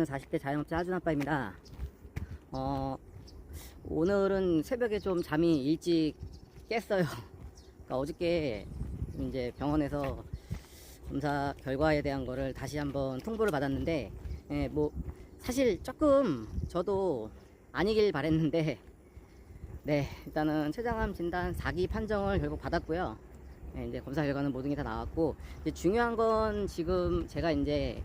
사랑하는 40대 자영업자 하준아빠입니다. 오늘은 새벽에 좀 잠이 일찍 깼어요. 그러니까 어저께 이제 병원에서 검사 결과에 대한 거를 다시 한번 통보를 받았는데, 뭐 사실 조금 저도 아니길 바랬는데, 네, 일단은 췌장암 진단 4기 판정을 결국 받았고요. 이제 검사 결과는 모든 게 다 나왔고, 이제 중요한 건 지금 제가 이제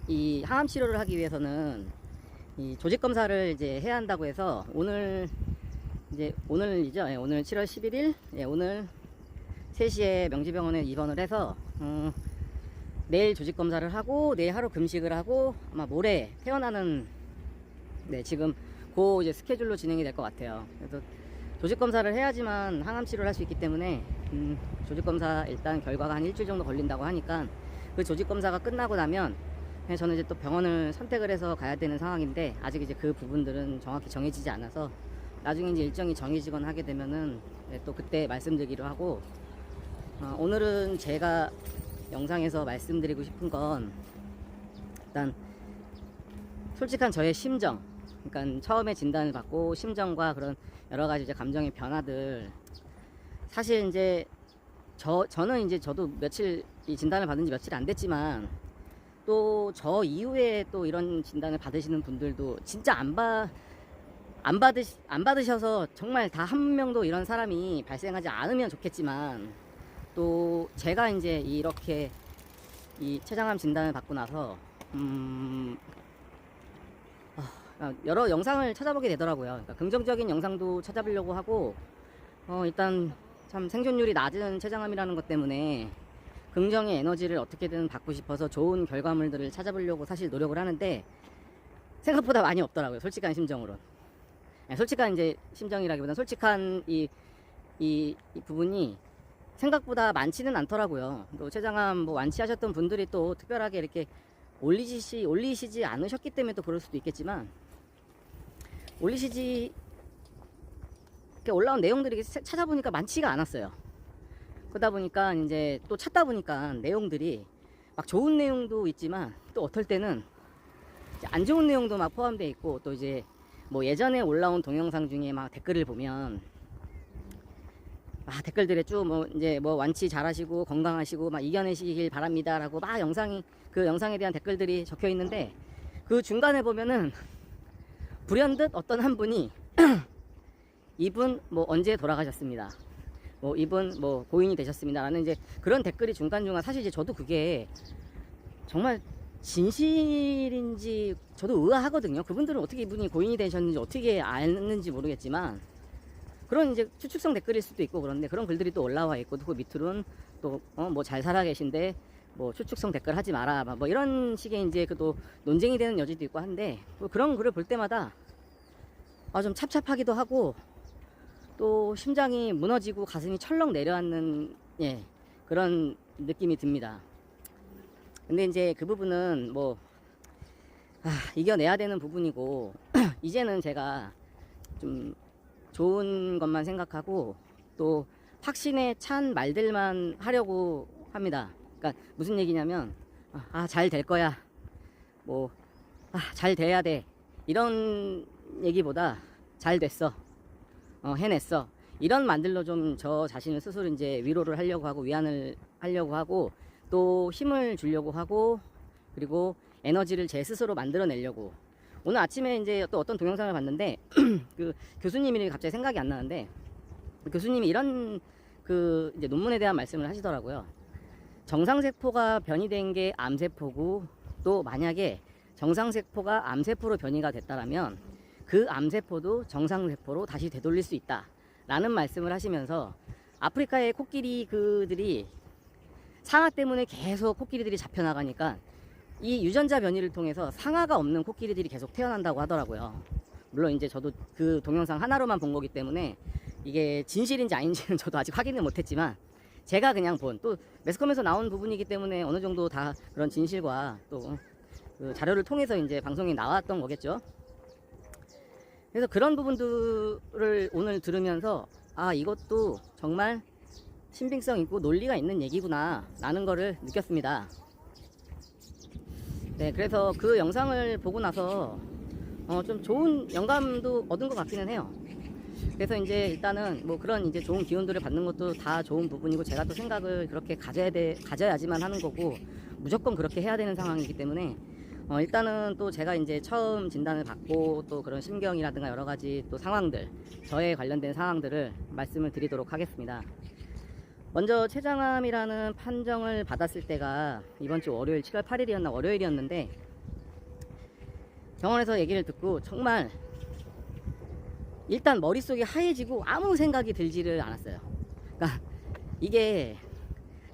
이 항암 치료를 하기 위해서는 이 조직 검사를 이제 해야 한다고 해서 오늘 오늘이죠. 오늘 7월 11일, 오늘 3시에 명지병원에 입원을 해서 내일 조직 검사를 하고 내일 하루 금식을 하고 아마 모레 퇴원하는, 지금 그 이제 스케줄로 진행이 될 것 같아요. 그래서 조직 검사를 해야지만 항암 치료를 할 수 있기 때문에 조직 검사 일단 결과가 한 일주일 정도 걸린다고 하니까 그 조직 검사가 끝나고 나면 저는 이제 또 병원을 선택을 해서 가야 되는 상황인데, 아직 이제 그 부분들은 정확히 정해지지 않아서 나중에 이제 일정이 정해지거나 하게 되면은 또 그때 말씀드리기로 하고, 오늘은 제가 영상에서 말씀드리고 싶은 건 일단 솔직한 저의 심정, 그러니까 처음에 진단을 받고 심정과 그런 여러 가지 이제 감정의 변화들. 사실 이제 저는 이제 저도 며칠 이 진단을 받은 지 며칠 안 됐지만, 또 저 이후에 또 이런 진단을 받으시는 분들도 진짜 안 받으셔서 정말 다 한 명도 이런 사람이 발생하지 않으면 좋겠지만, 또 제가 이제 이렇게 이 췌장암 진단을 받고 나서 여러 영상을 찾아보게 되더라고요. 그러니까 긍정적인 영상도 찾아보려고 하고, 일단 참 생존율이 낮은 췌장암이라는 것 때문에 긍정의 에너지를 어떻게든 받고 싶어서 좋은 결과물들을 찾아보려고 사실 노력을 하는데, 생각보다 많이 없더라고요. 솔직한 심정으로. 솔직한 이제 심정이라기보다는 솔직한 이 부분이 생각보다 많지는 않더라고요. 또 췌장암 뭐 완치하셨던 분들이 또 특별하게 이렇게 올리시지 않으셨기 때문에 또 그럴 수도 있겠지만, 이렇게 올라온 내용들이 찾아보니까 많지가 않았어요. 그러다 보니까 이제 또 찾다 보니까 내용들이 막 좋은 내용도 있지만, 또 어떨 때는 안 좋은 내용도 막 포함되어 있고, 또 이제 뭐 예전에 올라온 동영상 중에 막 댓글을 보면 댓글들에 쭉 뭐 이제 뭐 완치 잘하시고 건강하시고 막 이겨내시길 바랍니다라고 막 그 영상에 대한 댓글들이 적혀 있는데, 그 중간에 보면은 불현듯 어떤 한 분이 이분 뭐 언제 돌아가셨습니다, 뭐 이분 뭐 고인이 되셨습니다 라는 이제 그런 댓글이 중간중간, 사실 이제 저도 그게 정말 진실인지 저도 의아하거든요. 그분들은 어떻게 이분이 고인이 되셨는지 어떻게 아는지 모르겠지만, 그런 이제 추측성 댓글일 수도 있고 그런데, 그런 글들이 또 올라와 있고, 또 그 밑으로는 또 뭐 잘 살아 계신데 뭐 추측성 댓글 하지 마라 뭐 이런 식의 이제 또 논쟁이 되는 여지도 있고 한데, 뭐 그런 글을 볼 때마다 좀 찹찹하기도 하고, 또 심장이 무너지고 가슴이 철렁 내려앉는 그런 느낌이 듭니다. 근데 이제 그 부분은 뭐 이겨내야 되는 부분이고 이제는 제가 좀 좋은 것만 생각하고 또 확신에 찬 말들만 하려고 합니다. 그러니까 무슨 얘기냐면, 잘 될 거야, 뭐 잘 돼야 돼, 이런 얘기보다 잘 됐어, 해냈어, 이런 말들로 좀 저 자신을 스스로 이제 위로를 하려고 하고 위안을 하려고 하고, 또 힘을 주려고 하고, 그리고 에너지를 제 스스로 만들어내려고. 오늘 아침에 이제 또 어떤 동영상을 봤는데 그 교수님이 갑자기 생각이 안 나는데, 그 교수님이 이런 그 이제 논문에 대한 말씀을 하시더라고요. 정상세포가 변이된 게 암세포고, 또 만약에 정상세포가 암세포로 변이가 됐다라면 그 암세포도 정상세포로 다시 되돌릴 수 있다 라는 말씀을 하시면서, 아프리카의 코끼리 그들이 상아 때문에 계속 코끼리들이 잡혀나가니까 이 유전자 변이를 통해서 상아가 없는 코끼리들이 계속 태어난다고 하더라고요. 물론 이제 저도 그 동영상 하나로만 본 거기 때문에 이게 진실인지 아닌지는 저도 아직 확인을 못했지만, 제가 그냥 또 매스컴에서 나온 부분이기 때문에 어느 정도 다 그런 진실과 또 그 자료를 통해서 이제 방송에 나왔던 거겠죠. 그래서 그런 부분들을 오늘 들으면서 이것도 정말 신빙성 있고 논리가 있는 얘기구나 라는 거를 느꼈습니다. 네, 그래서 그 영상을 보고 나서 좀 좋은 영감도 얻은 것 같기는 해요. 그래서 이제 일단은 뭐 그런 이제 좋은 기운들을 받는 것도 다 좋은 부분이고, 제가 또 생각을 그렇게 가져야지만 하는 거고, 무조건 그렇게 해야 되는 상황이기 때문에 일단은 또 제가 이제 처음 진단을 받고 또 그런 심경이라든가 여러 가지 또 상황들, 저에 관련된 상황들을 말씀을 드리도록 하겠습니다. 먼저 췌장암이라는 판정을 받았을 때가 이번 주 월요일 7월 8일이었나 월요일이었는데, 병원에서 얘기를 듣고 정말 일단 머릿속이 하얘지고 아무 생각이 들지를 않았어요. 그러니까 이게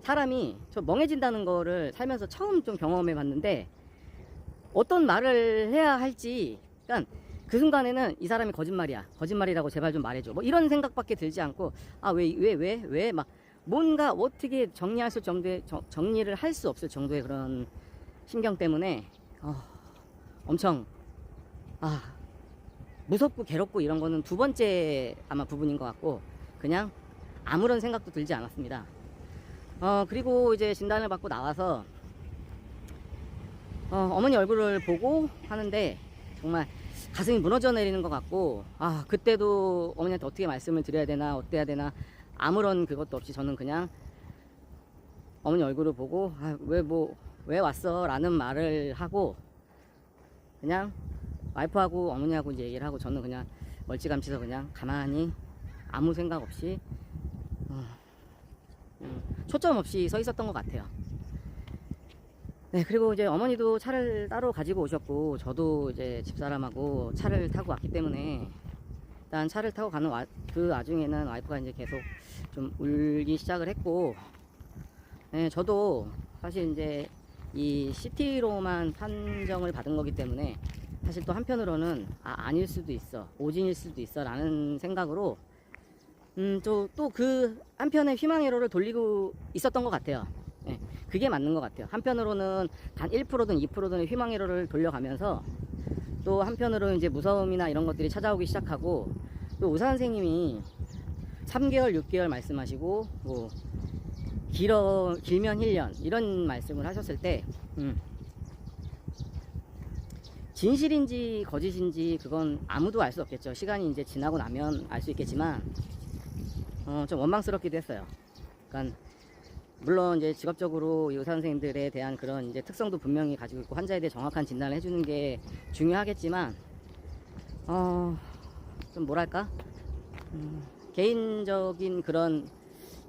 사람이 저 멍해진다는 거를 살면서 처음 좀 경험해 봤는데, 어떤 말을 해야 할지, 그러니까 그 순간에는 이 사람이 거짓말이라고 제발 좀 말해줘, 뭐 이런 생각밖에 들지 않고, 아 왜 막 뭔가 어떻게 정리할 수 정도의 정리를 할 수 없을 정도의 그런 신경 때문에 엄청 무섭고 괴롭고 이런 거는 두 번째 아마 부분인 것 같고, 그냥 아무런 생각도 들지 않았습니다. 그리고 이제 진단을 받고 나와서 어머니 얼굴을 보고 하는데 정말 가슴이 무너져 내리는 것 같고, 그때도 어머니한테 어떻게 말씀을 드려야 되나 어때야 되나 아무런 그것도 없이 저는 그냥 어머니 얼굴을 보고 왜 왔어 라는 말을 하고, 그냥 와이프하고 어머니하고 이제 얘기를 하고, 저는 그냥 멀찌감치서 그냥 가만히 아무 생각 없이 초점 없이 서 있었던 것 같아요. 네, 그리고 이제 어머니도 차를 따로 가지고 오셨고, 저도 이제 집사람하고 차를 타고 왔기 때문에, 일단 차를 타고 가는 그 와중에는 와이프가 이제 계속 좀 울기 시작을 했고, 네, 저도 사실 이제 이 CT로만 판정을 받은 거기 때문에 사실 또 한편으로는 아닐 수도 있어, 오진일 수도 있어 라는 생각으로 또 그 한편의 희망회로를 돌리고 있었던 것 같아요. 네, 그게 맞는 것 같아요. 한편으로는 단 1%든 2%든 희망회로를 돌려가면서, 또 한편으로는 이제 무서움이나 이런 것들이 찾아오기 시작하고, 또 의사 선생님이 3개월 6개월 말씀하시고, 뭐 길면 1년 이런 말씀을 하셨을 때 진실인지 거짓인지 그건 아무도 알 수 없겠죠. 시간이 이제 지나고 나면 알 수 있겠지만 좀 원망스럽기도 했어요. 그러니까 물론 이제 직업적으로 의사 선생님들에 대한 그런 이제 특성도 분명히 가지고 있고, 환자에 대해 정확한 진단을 해주는 게 중요하겠지만, 좀 뭐랄까, 개인적인 그런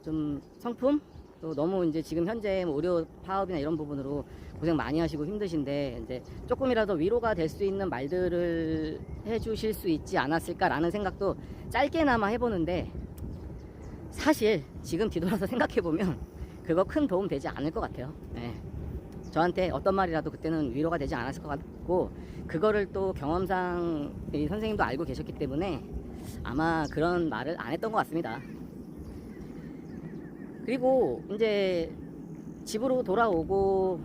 좀 성품, 또 너무 이제 지금 현재 뭐 의료 파업이나 이런 부분으로 고생 많이 하시고 힘드신데, 이제 조금이라도 위로가 될 수 있는 말들을 해주실 수 있지 않았을까라는 생각도 짧게나마 해보는데, 사실 지금 뒤돌아서 생각해보면 그거 큰 도움 되지 않을 것 같아요. 네. 저한테 어떤 말이라도 그때는 위로가 되지 않았을 것 같고, 그거를 또 경험상 이 선생님도 알고 계셨기 때문에 아마 그런 말을 안 했던 것 같습니다. 그리고 이제 집으로 돌아오고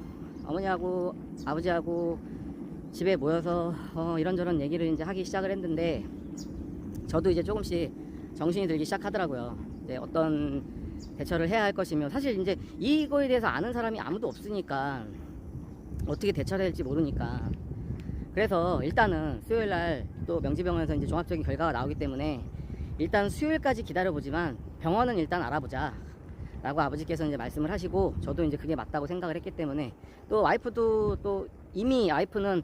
어머니하고 아버지하고 집에 모여서 이런저런 얘기를 이제 하기 시작을 했는데, 저도 이제 조금씩 정신이 들기 시작하더라고요. 이제 어떤 대처를 해야 할 것이며, 사실 이제 이거에 대해서 아는 사람이 아무도 없으니까 어떻게 대처를 해야 할지 모르니까, 그래서 일단은 수요일날 또 명지병원에서 이제 종합적인 결과가 나오기 때문에 일단 수요일까지 기다려보지만 병원은 일단 알아보자 라고 아버지께서 이제 말씀을 하시고, 저도 이제 그게 맞다고 생각을 했기 때문에, 또 와이프도 또 이미 와이프는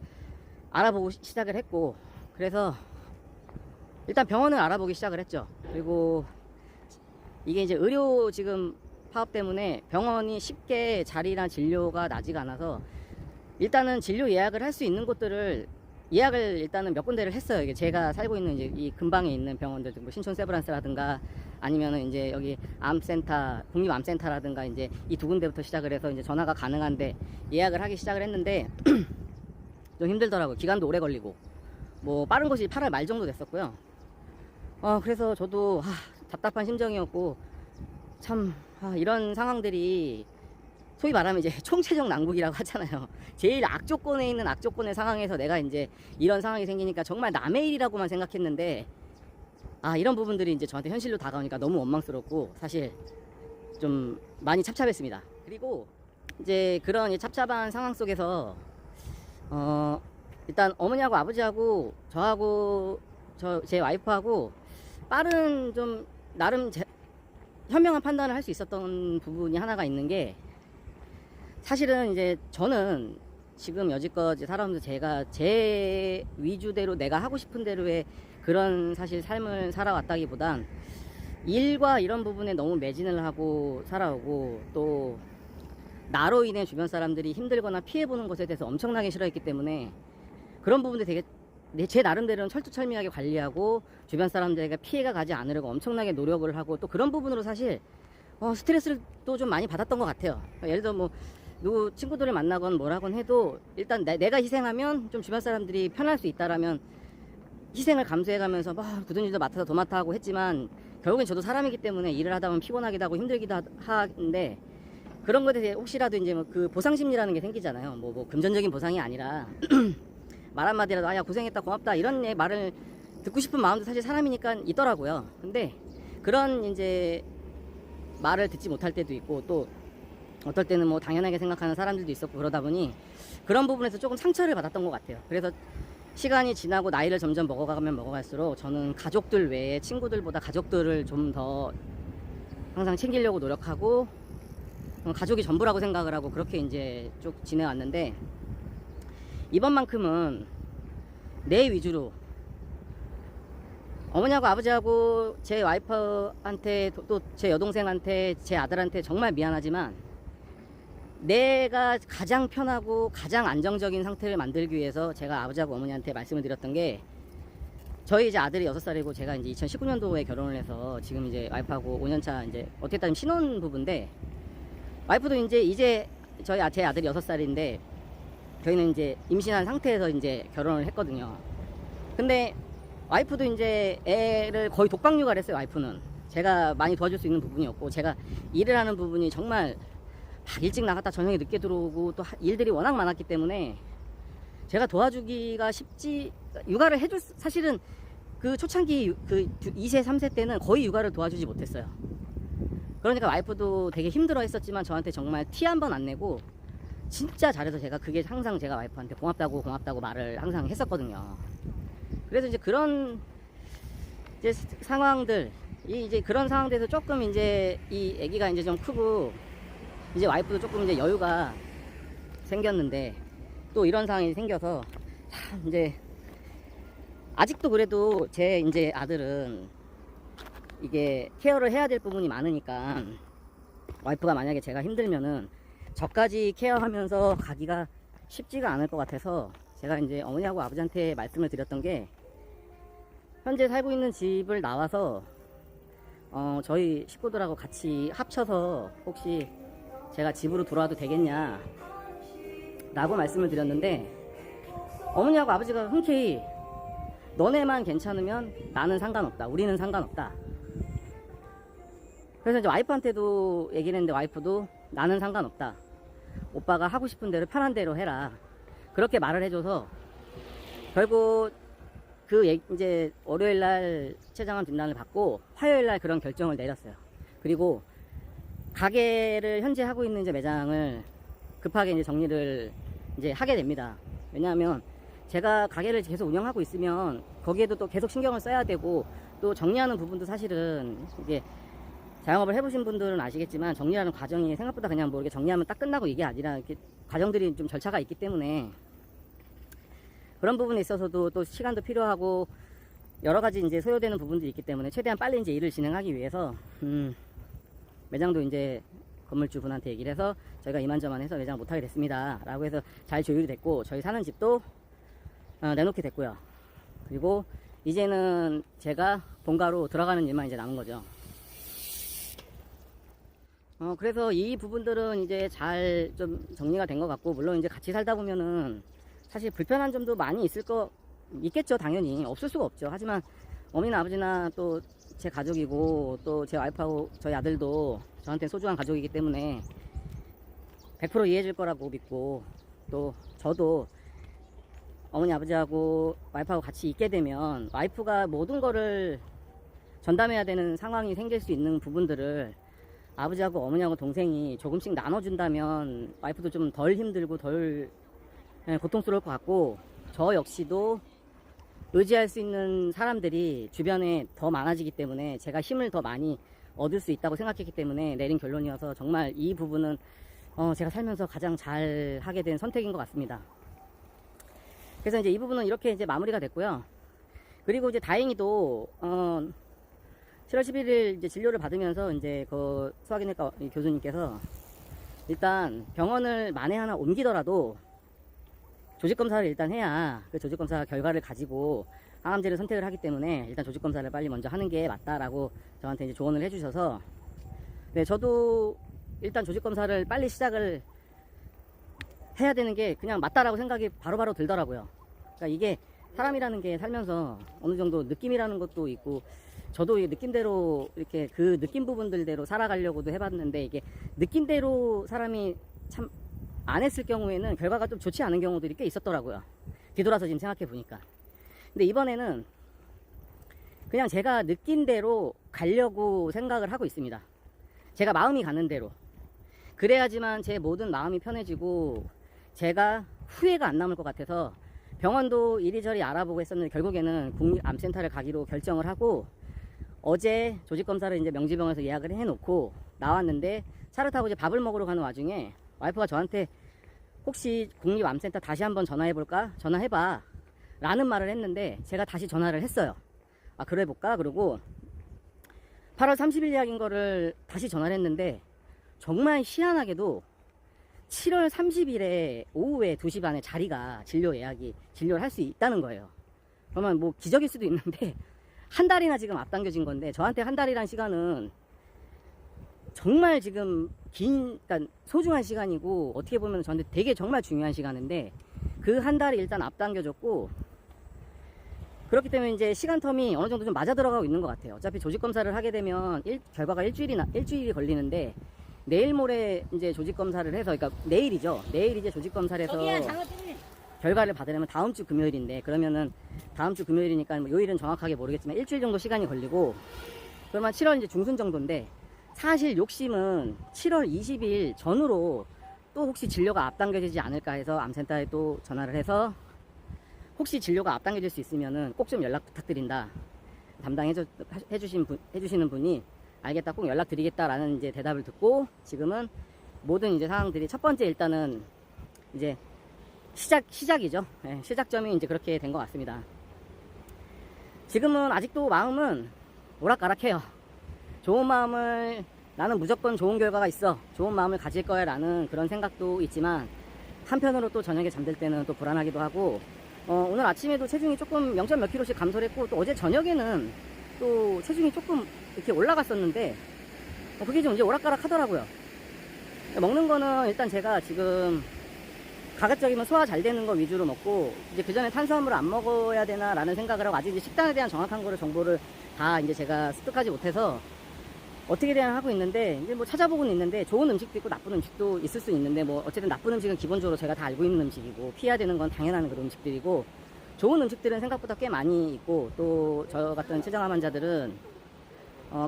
알아보고 시작을 했고, 그래서 일단 병원을 알아보기 시작을 했죠. 그리고 이게 이제 의료 지금 파업 때문에 병원이 쉽게 자리나 진료가 나지가 않아서, 일단은 진료 예약을 할 수 있는 곳들을 예약을 일단은 몇 군데를 했어요. 이게 제가 살고 있는 이제 이 근방에 있는 병원들, 뭐 신촌 세브란스라든가 아니면은 이제 여기 암센터, 국립암센터라든가 이제 이 두 군데부터 시작을 해서 이제 전화가 가능한데 예약을 하기 시작을 했는데 좀 힘들더라고요. 기간도 오래 걸리고, 뭐 빠른 것이 8월 말 정도 됐었고요. 그래서 저도 답답한 심정이었고, 참 이런 상황들이 소위 말하면 이제 총체적 난국이라고 하잖아요. 제일 악조건에 있는 악조건의 상황에서 내가 이제 이런 상황이 생기니까 정말 남의 일이라고만 생각했는데, 이런 부분들이 이제 저한테 현실로 다가오니까 너무 원망스럽고 사실 좀 많이 찹찹했습니다. 그리고 이제 그런 찹찹한 상황 속에서 일단 어머니하고 아버지하고 저하고 제 와이프하고 빠른 좀 나름 현명한 판단을 할 수 있었던 부분이 하나가 있는 게, 사실은 이제 저는 지금 여지껏 살아오면서 제가 제 위주대로 내가 하고 싶은 대로의 그런 사실 삶을 살아왔다기보단 일과 이런 부분에 너무 매진을 하고 살아오고, 또 나로 인해 주변 사람들이 힘들거나 피해보는 것에 대해서 엄청나게 싫어했기 때문에 그런 부분들 되게 제 나름대로는 철두철미하게 관리하고 주변 사람들에게 피해가 가지 않으려고 엄청나게 노력을 하고, 또 그런 부분으로 사실 스트레스를 또 좀 많이 받았던 것 같아요. 예를 들어 뭐 누구 친구들을 만나건 뭐라건 해도 일단 내가 희생하면 좀 주변 사람들이 편할 수 있다라면 희생을 감수해가면서 막 굳은 일도 맡아서 도맡아 하고 했지만, 결국엔 저도 사람이기 때문에 일을 하다 보면 피곤하기도 하고 힘들기도 하는데, 그런 것에 대해 혹시라도 이제 뭐 그 보상심리라는 게 생기잖아요. 뭐 금전적인 보상이 아니라 말 한마디라도 아야 고생했다 고맙다 이런 말을 듣고 싶은 마음도 사실 사람이니까 있더라고요. 근데 그런 이제 말을 듣지 못할 때도 있고, 또 어떨 때는 뭐 당연하게 생각하는 사람들도 있었고, 그러다 보니 그런 부분에서 조금 상처를 받았던 것 같아요. 그래서 시간이 지나고 나이를 점점 먹어가면 먹어갈수록 저는 가족들 외에 친구들보다 가족들을 좀 더 항상 챙기려고 노력하고, 가족이 전부라고 생각을 하고 그렇게 이제 쭉 지내왔는데, 이번만큼은 내 위주로 어머니하고 아버지하고 제 와이프한테 또 제 여동생한테 제 아들한테 정말 미안하지만, 내가 가장 편하고 가장 안정적인 상태를 만들기 위해서 제가 아버지하고 어머니한테 말씀을 드렸던 게, 저희 이제 아들이 6살이고 제가 이제 2019년도에 결혼을 해서 지금 이제 와이프하고 5년차 이제 어떻게 따지면 신혼부부인데, 와이프도 이제 제 아들이 6살인데 저희는 이제 임신한 상태에서 이제 결혼을 했거든요. 근데 와이프도 이제 애를 거의 독박육아를 했어요. 와이프는 제가 많이 도와줄 수 있는 부분이었고, 제가 일을 하는 부분이 정말 일찍 나갔다 저녁에 늦게 들어오고 또 일들이 워낙 많았기 때문에 제가 도와주기가 육아를 해줄, 사실은 그 초창기 그 2세 3세 때는 거의 육아를 도와주지 못했어요. 그러니까 와이프도 되게 힘들어 했었지만 저한테 정말 티 한 번 안 내고 진짜 잘해서, 제가 그게 항상 제가 와이프한테 고맙다고 말을 항상 했었거든요. 그래서 이제 그런 이제 상황들, 이제 그런 상황들에서 조금 이제 이 아기가 이제 좀 크고 이제 와이프도 조금 이제 여유가 생겼는데, 또 이런 상황이 생겨서 참 이제 아직도 그래도 제 이제 아들은 이게 케어를 해야 될 부분이 많으니까, 와이프가 만약에 제가 힘들면은 저까지 케어하면서 가기가 쉽지가 않을 것 같아서 제가 이제 어머니하고 아버지한테 말씀을 드렸던 게, 현재 살고 있는 집을 나와서 저희 식구들하고 같이 합쳐서 혹시 제가 집으로 돌아와도 되겠냐 라고 말씀을 드렸는데, 어머니하고 아버지가 흔쾌히 너네만 괜찮으면 나는 상관없다, 우리는 상관없다. 그래서 이제 와이프한테도 얘기를 했는데, 와이프도 나는 상관없다, 오빠가 하고 싶은 대로 편한 대로 해라, 그렇게 말을 해줘서 결국 이제 월요일날 최장암 진단을 받고 화요일날 그런 결정을 내렸어요. 그리고 가게를 현재 하고 있는 이제 매장을 급하게 이제 정리를 이제 하게 됩니다. 왜냐하면 제가 가게를 계속 운영하고 있으면 거기에도 또 계속 신경을 써야 되고, 또 정리하는 부분도 사실은 이게 자영업을 해보신 분들은 아시겠지만, 정리하는 과정이 생각보다 그냥 뭐 이렇게 정리하면 딱 끝나고 이게 아니라 이렇게 과정들이 좀 절차가 있기 때문에, 그런 부분에 있어서도 또 시간도 필요하고 여러 가지 이제 소요되는 부분들이 있기 때문에 최대한 빨리 이제 일을 진행하기 위해서 매장도 이제 건물주 분한테 얘기를 해서 저희가 이만저만 해서 매장 못하게 됐습니다 라고 해서 잘 조율이 됐고, 저희 사는 집도 내놓게 됐고요. 그리고 이제는 제가 본가로 들어가는 일만 이제 남은 거죠. 그래서 이 부분들은 이제 잘 좀 정리가 된 것 같고, 물론 이제 같이 살다 보면은 사실 불편한 점도 많이 있겠죠. 당연히 없을 수가 없죠. 하지만 어머니나 아버지나 또 제 가족이고, 또 제 와이프하고 저희 아들도 저한테 소중한 가족이기 때문에 100% 이해해 줄 거라고 믿고, 또 저도 어머니 아버지하고 와이프하고 같이 있게 되면 와이프가 모든 거를 전담해야 되는 상황이 생길 수 있는 부분들을 아버지하고 어머니하고 동생이 조금씩 나눠준다면 와이프도 좀 덜 힘들고 덜 고통스러울 것 같고, 저 역시도 의지할 수 있는 사람들이 주변에 더 많아지기 때문에 제가 힘을 더 많이 얻을 수 있다고 생각했기 때문에 내린 결론이어서 정말 이 부분은 제가 살면서 가장 잘 하게 된 선택인 것 같습니다. 그래서 이제 이 부분은 이렇게 이제 마무리가 됐고요. 그리고 이제 다행히도 7월 11일 이제 진료를 받으면서 이제 그 소화기내과 교수님께서 일단 병원을 만에 하나 옮기더라도 조직검사를 일단 해야 그 조직검사 결과를 가지고 항암제를 선택을 하기 때문에 일단 조직검사를 빨리 먼저 하는 게 맞다라고 저한테 이제 조언을 해주셔서, 네, 저도 일단 조직검사를 빨리 시작을 해야 되는 게 그냥 맞다라고 생각이 바로바로 들더라고요. 그러니까 이게 사람이라는 게 살면서 어느 정도 느낌이라는 것도 있고, 저도 이 느낌대로 이렇게 그 느낌 부분들대로 살아가려고도 해봤는데, 이게 느낌대로 사람이 참 안 했을 경우에는 결과가 좀 좋지 않은 경우들이 꽤 있었더라고요. 뒤돌아서 지금 생각해 보니까. 근데 이번에는 그냥 제가 느낀 대로 가려고 생각을 하고 있습니다. 제가 마음이 가는 대로. 그래야지만 제 모든 마음이 편해지고 제가 후회가 안 남을 것 같아서 병원도 이리저리 알아보고 했었는데 결국에는 국립암센터를 가기로 결정을 하고, 어제 조직검사를 이제 명지병원에서 예약을 해놓고 나왔는데 차를 타고 이제 밥을 먹으러 가는 와중에 와이프가 저한테 혹시 국립암센터 다시 한번 전화해볼까? 전화해봐 라는 말을 했는데 제가 다시 전화를 했어요. 아, 그래 볼까? 그러고 8월 30일 예약인 거를 다시 전화를 했는데 정말 희한하게도 7월 30일에 오후에 2시 반에 자리가 진료를 할 수 있다는 거예요. 그러면 뭐 기적일 수도 있는데 한 달이나 지금 앞당겨진 건데, 저한테 한 달이란 시간은 정말 지금 그러니까 소중한 시간이고, 어떻게 보면 저한테 되게 정말 중요한 시간인데 그 한 달이 일단 앞당겨졌고, 그렇기 때문에 이제 시간 텀이 어느 정도 좀 맞아 들어가고 있는 것 같아요. 어차피 조직검사를 하게 되면 결과가 일주일이 걸리는데, 내일 모레 이제 조직검사를 해서, 그러니까 내일이죠. 내일 이제 조직검사를 해서 결과를 받으려면 다음 주 금요일인데, 그러면은 다음 주 금요일이니까 뭐 요일은 정확하게 모르겠지만 일주일 정도 시간이 걸리고, 그러면 7월 이제 중순 정도인데, 사실 욕심은 7월 20일 전후로 또 혹시 진료가 앞당겨지지 않을까 해서 암센터에 또 전화를 해서 혹시 진료가 앞당겨질 수 있으면은 꼭 좀 연락 부탁드린다. 해주시는 분이 알겠다, 꼭 연락드리겠다라는 이제 대답을 듣고, 지금은 모든 이제 상황들이 첫 번째 일단은 이제 시작이죠. 네, 시작점이 이제 그렇게 된 것 같습니다. 지금은 아직도 마음은 오락가락해요. 좋은 마음을, 나는 무조건 좋은 결과가 있어, 좋은 마음을 가질 거야 라는 그런 생각도 있지만, 한편으로 또 저녁에 잠들 때는 또 불안하기도 하고, 오늘 아침에도 체중이 조금 0. 몇 킬로씩 감소를 했고, 또 어제 저녁에는 또 체중이 조금 이렇게 올라갔었는데 그게 좀 이제 오락가락 하더라고요. 먹는 거는 일단 제가 지금 가급적이면 소화 잘 되는 거 위주로 먹고, 이제 그 전에 탄수화물을 안 먹어야 되나 라는 생각을 하고, 아직 이제 식단에 대한 정확한 정보를 다 이제 제가 습득하지 못해서 어떻게 대응 하고 있는데, 이제 뭐 찾아보고는 있는데, 좋은 음식도 있고 나쁜 음식도 있을 수 있는데, 뭐 어쨌든 나쁜 음식은 기본적으로 제가 다 알고 있는 음식이고, 피해야 되는 건 당연한 그런 음식들이고, 좋은 음식들은 생각보다 꽤 많이 있고, 또 저 같은 췌장암 환자들은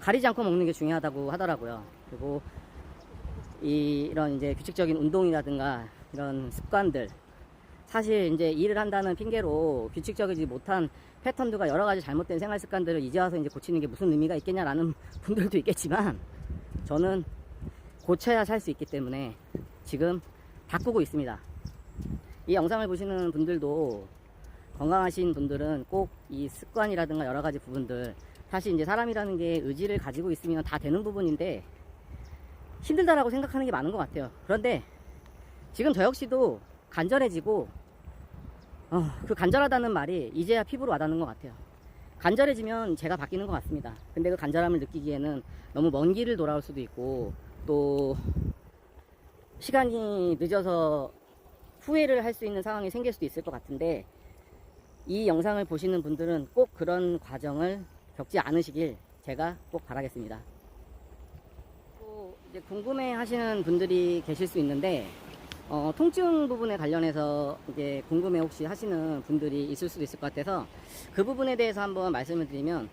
가리지 않고 먹는 게 중요하다고 하더라고요. 그리고 이런 이제 규칙적인 운동이라든가 이런 습관들, 사실 이제 일을 한다는 핑계로 규칙적이지 못한 패턴들과 여러 가지 잘못된 생활 습관들을 이제 와서 이제 고치는 게 무슨 의미가 있겠냐라는 분들도 있겠지만, 저는 고쳐야 살 수 있기 때문에 지금 바꾸고 있습니다. 이 영상을 보시는 분들도, 건강하신 분들은 꼭 이 습관이라든가 여러 가지 부분들, 사실 이제 사람이라는 게 의지를 가지고 있으면 다 되는 부분인데 힘들다라고 생각하는 게 많은 것 같아요. 그런데 지금 저 역시도 간절해지고, 그 간절하다는 말이 이제야 피부로 와닿는 것 같아요. 간절해지면 제가 바뀌는 것 같습니다. 근데 그 간절함을 느끼기에는 너무 먼 길을 돌아올 수도 있고, 또 시간이 늦어서 후회를 할 수 있는 상황이 생길 수도 있을 것 같은데, 이 영상을 보시는 분들은 꼭 그런 과정을 겪지 않으시길 제가 꼭 바라겠습니다. 또 이제 궁금해 하시는 분들이 계실 수 있는데, 통증 부분에 관련해서 이제 궁금해 혹시 하시는 분들이 있을 수도 있을 것 같아서 그 부분에 대해서 한번 말씀을 드리면,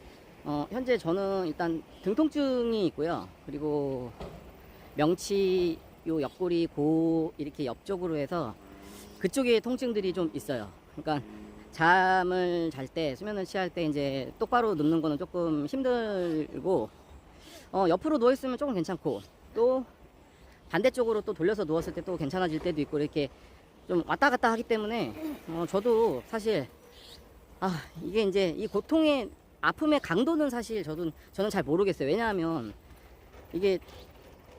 현재 저는 일단 등 통증이 있고요. 그리고 명치 요 옆구리 이렇게 옆쪽으로 해서 그쪽에 통증들이 좀 있어요. 그러니까 잠을 잘 때, 수면을 취할 때 이제 똑바로 눕는 거는 조금 힘들고, 옆으로 누워있으면 조금 괜찮고, 또 반대쪽으로 또 돌려서 누웠을 때 또 괜찮아질 때도 있고, 이렇게 좀 왔다 갔다 하기 때문에, 저도 사실, 이게 이제 이 고통의, 아픔의 강도는 사실 저는 잘 모르겠어요. 왜냐하면, 이게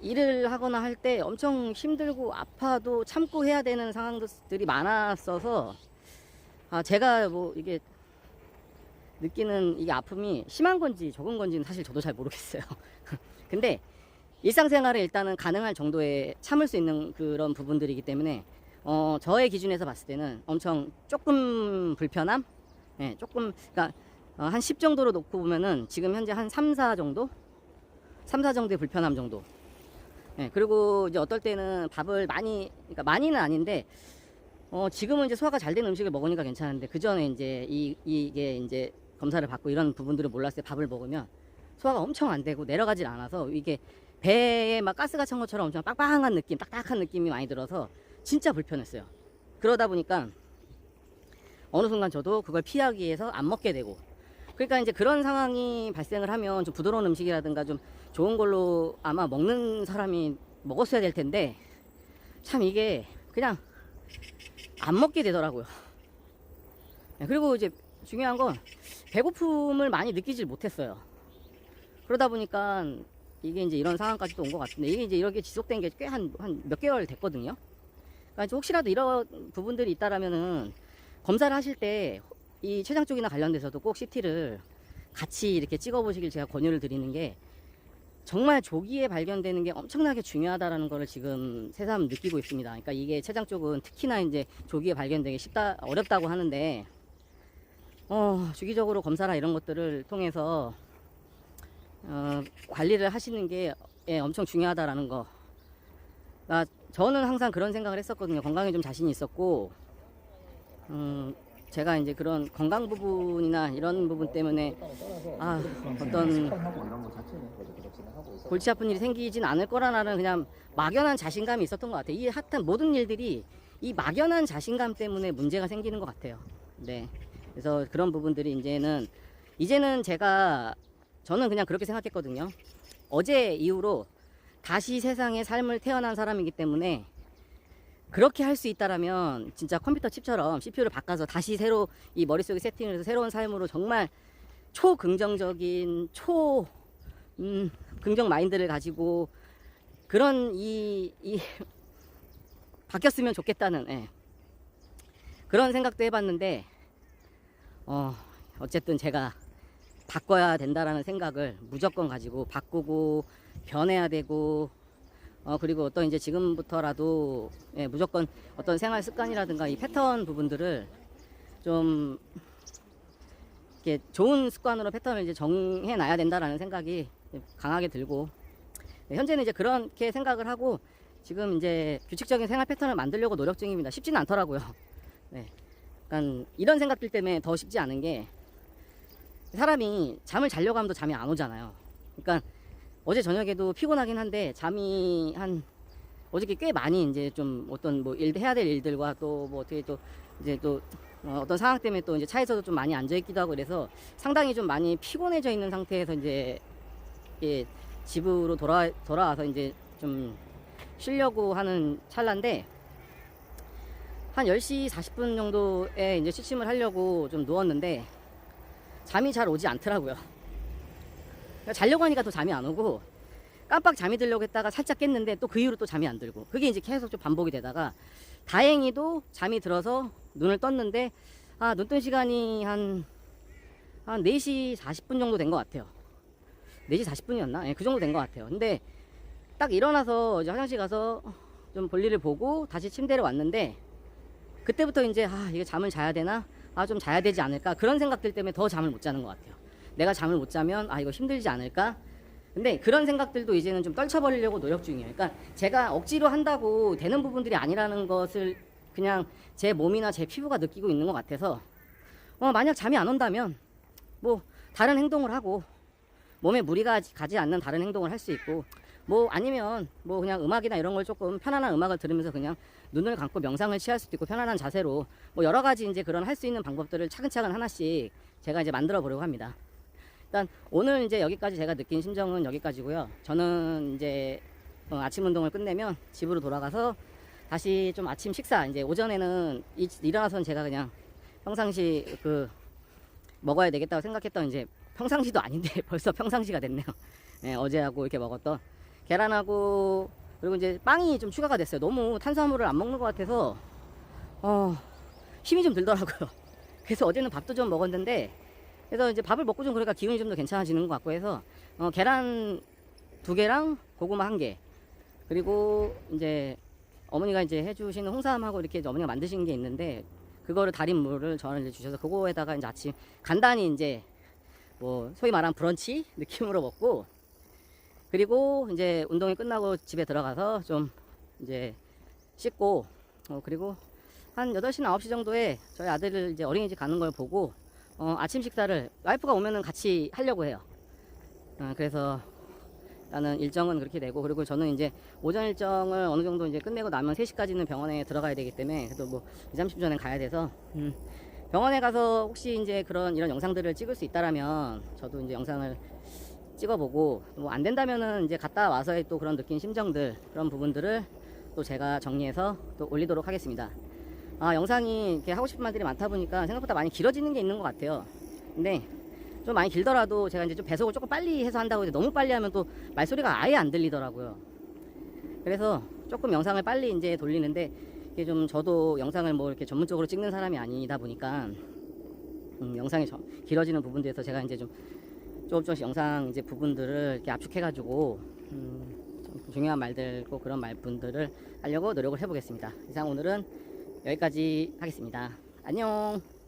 일을 하거나 할 때 엄청 힘들고 아파도 참고 해야 되는 상황들이 많았어서, 제가 뭐 이게 느끼는 이게 아픔이 심한 건지 적은 건지는 사실 저도 잘 모르겠어요. 근데 일상생활에 일단은 가능할 정도의 참을 수 있는 그런 부분들이기 때문에 저의 기준에서 봤을 때는 엄청 조금 불편함? 네, 조금, 그러니까 한 10 정도로 놓고 보면은 지금 현재 한 3, 4 정도? 3, 4 정도의 불편함 정도. 네, 그리고 이제 어떨 때는 밥을 그러니까 많이는 아닌데, 지금은 이제 소화가 잘 된 음식을 먹으니까 괜찮은데, 그 전에 이제 이게 이제 검사를 받고 이런 부분들을 몰랐을 때 밥을 먹으면 소화가 엄청 안 되고 내려가질 않아서 이게 배에 막 가스가 찬 것처럼 엄청 빡빡한 느낌, 딱딱한 느낌이 많이 들어서 진짜 불편했어요. 그러다 보니까 어느 순간 저도 그걸 피하기 위해서 안 먹게 되고, 그러니까 이제 그런 상황이 발생을 하면 좀 부드러운 음식이라든가 좀 좋은 걸로 아마 먹는 사람이 먹었어야 될 텐데, 참 이게 그냥 안 먹게 되더라고요. 그리고 이제 중요한 건 배고픔을 많이 느끼질 못했어요. 그러다 보니까 이게 이제 이런 상황까지도 온 것 같은데, 이게 이제 이렇게 지속된 게 꽤 한 몇 개월 됐거든요. 그러니까 혹시라도 이런 부분들이 있다라면은 검사를 하실 때 이 췌장 쪽이나 관련돼서도 꼭 CT를 같이 이렇게 찍어보시길 제가 권유를 드리는 게, 정말 조기에 발견되는 게 엄청나게 중요하다라는 거를 지금 새삼 느끼고 있습니다. 그러니까 이게 췌장 쪽은 특히나 이제 조기에 발견되기 어렵다고 하는데, 주기적으로 검사나 이런 것들을 통해서 관리를 하시는 게 엄청 중요하다라는 거. 그러니까 저는 항상 그런 생각을 했었거든요. 건강에 좀 자신이 있었고, 제가 이제 그런 건강 부분이나 이런 부분 때문에 어떤 골치 아픈 일이 생기진 않을 거라는 그냥 막연한 자신감이 있었던 것 같아요. 이 하여튼 모든 일들이 이 막연한 자신감 때문에 문제가 생기는 것 같아요. 네. 그래서 그런 부분들이 이제는 저는 그냥 그렇게 생각했거든요. 어제 이후로 다시 세상에 삶을 태어난 사람이기 때문에, 그렇게 할 수 있다라면 진짜 컴퓨터 칩처럼 CPU를 바꿔서 다시 새로 이 머릿속에 세팅을 해서 새로운 삶으로 정말 초긍정적인 긍정 마인드를 가지고 그런 바뀌었으면 좋겠다는 그런 생각도 해봤는데, 어쨌든 제가 바꿔야 된다라는 생각을 무조건 가지고 바꾸고 변해야 되고, 그리고 어떤 이제 지금부터라도 무조건 어떤 생활 습관이라든가 이 패턴 부분들을 좀 이렇게 좋은 습관으로 패턴을 이제 정해 놔야 된다라는 생각이 강하게 들고, 현재는 이제 그렇게 생각을 하고 지금 이제 규칙적인 생활 패턴을 만들려고 노력 중입니다. 쉽지는 않더라고요. 네. 그러니까 이런 생각들 때문에 더 쉽지 않은 게, 사람이 잠을 자려고 하면 잠이 안 오잖아요. 그러니까 어제 저녁에도 피곤하긴 한데 잠이 어저께 꽤 많이 이제 좀 어떤 뭐 해야 될 일들과 또 뭐 어떻게 또 이제 또 어떤 상황 때문에 또 이제 차에서도 좀 많이 앉아 있기도 하고 그래서 상당히 좀 많이 피곤해져 있는 상태에서 이제 집으로 돌아와서 이제 좀 쉬려고 하는 찰나인데, 한 10시 40분 정도에 이제 취침을 하려고 좀 누웠는데 잠이 잘 오지 않더라고요. 자려고 하니까 또 잠이 안 오고, 깜빡 잠이 들려고 했다가 살짝 깼는데 또 그 이후로 또 잠이 안 들고, 그게 이제 계속 좀 반복이 되다가 다행히도 잠이 들어서 눈을 떴는데, 눈 뜬 시간이 한 4시 40분 정도 된 것 같아요. 4시 40분이었나? 그 정도 된 것 같아요. 근데 딱 일어나서 이제 화장실 가서 좀 볼일을 보고 다시 침대로 왔는데, 그때부터 이제 이게 잠을 자야 되나? 좀 자야 되지 않을까? 그런 생각들 때문에 더 잠을 못 자는 것 같아요. 내가 잠을 못 자면 이거 힘들지 않을까? 근데 그런 생각들도 이제는 좀 떨쳐버리려고 노력 중이에요. 그러니까 제가 억지로 한다고 되는 부분들이 아니라는 것을 그냥 제 몸이나 제 피부가 느끼고 있는 것 같아서, 만약 잠이 안 온다면 뭐 다른 행동을 하고 몸에 무리가 가지 않는 다른 행동을 할 수 있고, 뭐 아니면 뭐 그냥 음악이나 이런 걸 조금 편안한 음악을 들으면서 그냥 눈을 감고 명상을 취할 수도 있고 편안한 자세로 뭐 여러 가지 이제 그런 할 수 있는 방법들을 차근차근 하나씩 제가 이제 만들어 보려고 합니다. 일단 오늘 이제 여기까지 제가 느낀 심정은 여기까지고요. 저는 이제 아침 운동을 끝내면 집으로 돌아가서 다시 좀 아침 식사 이제 오전에는 일어나서는 제가 그냥 평상시 먹어야 되겠다고 생각했던 이제 평상시도 아닌데 벌써 평상시가 됐네요. 네, 어제하고 이렇게 먹었던 계란하고 그리고 이제 빵이 좀 추가가 됐어요. 너무 탄수화물을 안 먹는 것 같아서 힘이 좀 들더라고요. 그래서 어제는 밥도 좀 먹었는데 그래서 이제 밥을 먹고 좀 그러니까 기분이 좀 더 괜찮아지는 것 같고 해서 계란 2개랑 고구마 1개 그리고 이제 어머니가 이제 해주시는 홍삼하고 이렇게 이제 어머니가 만드신 게 있는데 그거를 달인 물을 저한테 이제 주셔서 그거에다가 이제 아침 간단히 이제 뭐 소위 말하는 브런치 느낌으로 먹고 그리고 이제 운동이 끝나고 집에 들어가서 좀 이제 씻고 그리고 한 8시나 9시 정도에 저희 아들을 이제 어린이집 가는 걸 보고 아침 식사를 와이프가 오면은 같이 하려고 해요. 그래서 나는 일정은 그렇게 되고 그리고 저는 이제 오전 일정을 어느 정도 이제 끝내고 나면 3시까지는 병원에 들어가야 되기 때문에 그래도 뭐 2, 30분 전에 가야 돼서 병원에 가서 혹시 이제 이런 영상들을 찍을 수 있다라면 저도 이제 영상을 찍어보고 뭐 안 된다면은 이제 갔다 와서의 또 그런 느낀 심정들 그런 부분들을 또 제가 정리해서 또 올리도록 하겠습니다. 영상이 이렇게 하고 싶은 말들이 많다 보니까 생각보다 많이 길어지는 게 있는 것 같아요. 근데 좀 많이 길더라도 제가 이제 좀 배속을 조금 빨리 해서 한다고 해도 너무 빨리 하면 또 말소리가 아예 안 들리더라고요. 그래서 조금 영상을 빨리 이제 돌리는데 이게 좀 저도 영상을 뭐 이렇게 전문적으로 찍는 사람이 아니다 보니까 영상이 길어지는 부분들에서 제가 이제 좀 조금씩 영상 이제 부분들을 이렇게 압축해가지고 좀 중요한 말들 꼭 그런 말분들을 하려고 노력을 해보겠습니다. 이상 오늘은 여기까지 하겠습니다. 안녕.